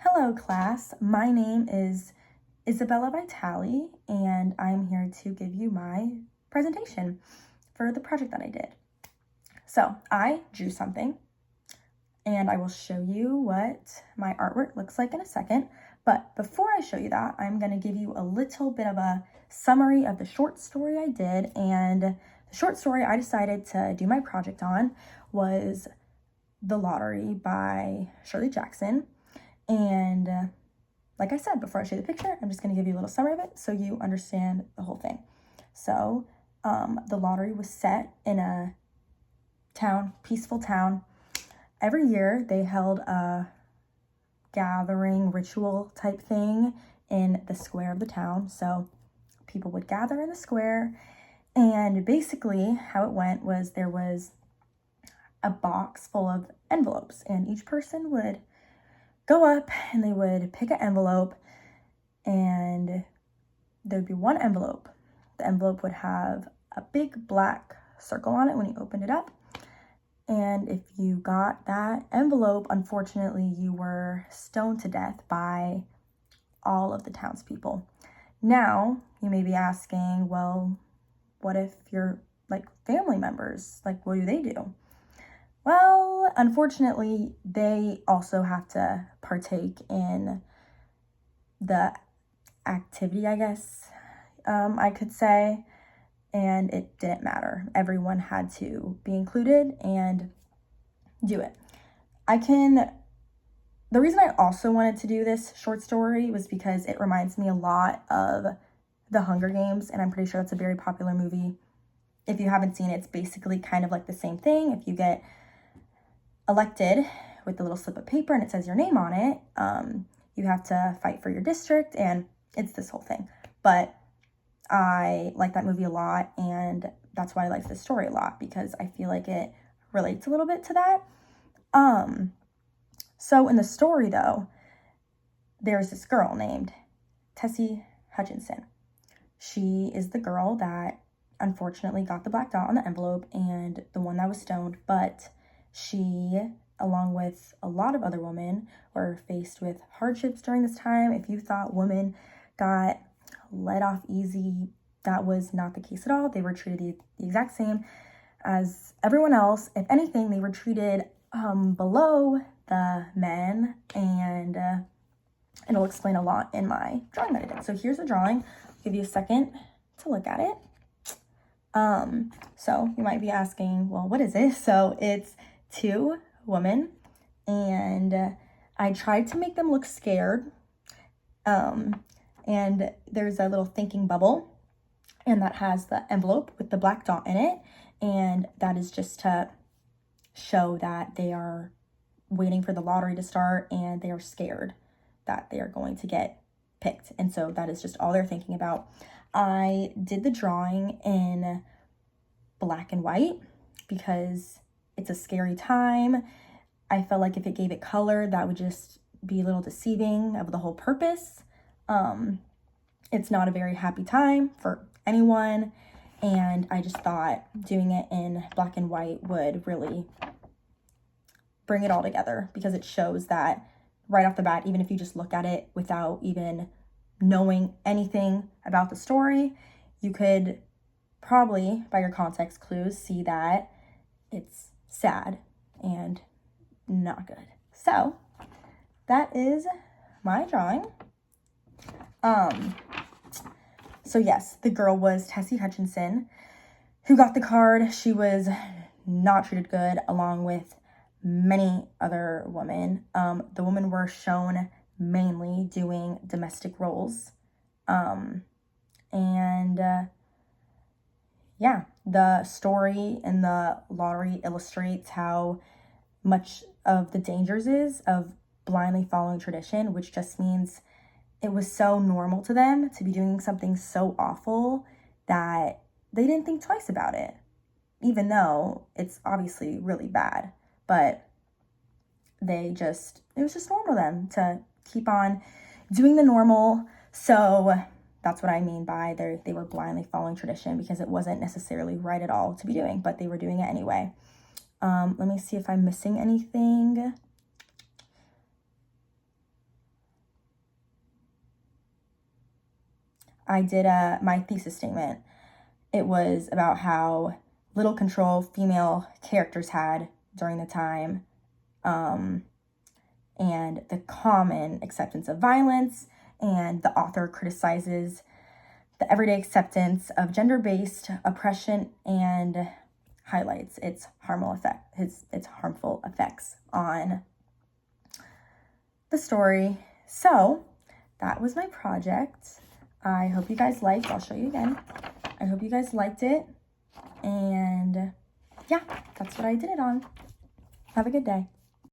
Hello class, my name is Isabella Vitale and I'm here to give you my presentation for the project that I did. So I drew something and I will show you what my artwork looks like in a second. But before I show you that, I'm going to give you a little bit of a summary of the short story I did. And the short story I decided to do my project on was The Lottery by Shirley Jackson. And like I said, before I show you the picture, I'm just going to give you a little summary of it so you understand the whole thing. So the lottery was set in a town, peaceful town. Every year they held a gathering ritual type thing in the square of the town. So people would gather in the square, and basically how it went was there was a box full of envelopes, and each person would go up and they would pick an envelope, and there'd be one envelope. The envelope would have a big black circle on it when you opened it up. And if you got that envelope, unfortunately, you were stoned to death by all of the townspeople. Now, you may be asking, well, what if you're like family members? Like, what do they do? Well, unfortunately, they also have to partake in the activity, I guess I could say, and it didn't matter. Everyone had to be included and do it. The reason I also wanted to do this short story was because it reminds me a lot of The Hunger Games, and I'm pretty sure that's a very popular movie. If you haven't seen it, it's basically kind of like the same thing. If you get elected with a little slip of paper and it says your name on it, you have to fight for your district, and it's this whole thing. But I like that movie a lot, and that's why I like this story a lot, because I feel like it relates a little bit to that. So in the story, though, there's this girl named Tessie Hutchinson. She is the girl that unfortunately got the black dot on the envelope and the one that was stoned, but she, along with a lot of other women, were faced with hardships during this time. If you thought women got let off easy, that was not the case at all. They were treated the exact same as everyone else. If anything, they were treated below the men, and it'll explain a lot in my drawing that I did. So here's the drawing. I'll give you a second to look at it. So you might be asking, well, what is this? So it's two women, and I tried to make them look scared. And there's a little thinking bubble, and that has the envelope with the black dot in it, and that is just to show that they are waiting for the lottery to start and they are scared that they are going to get picked, and so that is just all they're thinking about. I did the drawing in black and white because it's a scary time. I felt like if it gave it color, that would just be a little deceiving of the whole purpose. It's not a very happy time for anyone, and I just thought doing it in black and white would really bring it all together, because it shows that right off the bat, even if you just look at it without even knowing anything about the story, you could probably, by your context clues, see that it's sad and not good. So that is my drawing. So yes, the girl was Tessie Hutchinson, who got the card. She was not treated good, along with many other women. The women were shown mainly doing domestic roles. Yeah, the story in the lottery illustrates how much of the dangers is of blindly following tradition, which just means it was so normal to them to be doing something so awful that they didn't think twice about it, even though it's obviously really bad. But it was just normal to them to keep on doing the normal. So that's what I mean by they were blindly following tradition, because it wasn't necessarily right at all to be doing, but they were doing it anyway. Let me see if I'm missing anything. I did my thesis statement. It was about how little control female characters had during the time, and the common acceptance of violence, and the author criticizes the everyday acceptance of gender-based oppression and highlights its harmful effects on the story. So that was my project. I hope you guys liked. I'll show you again. I hope you guys liked it. And yeah, that's what I did it on. Have a good day.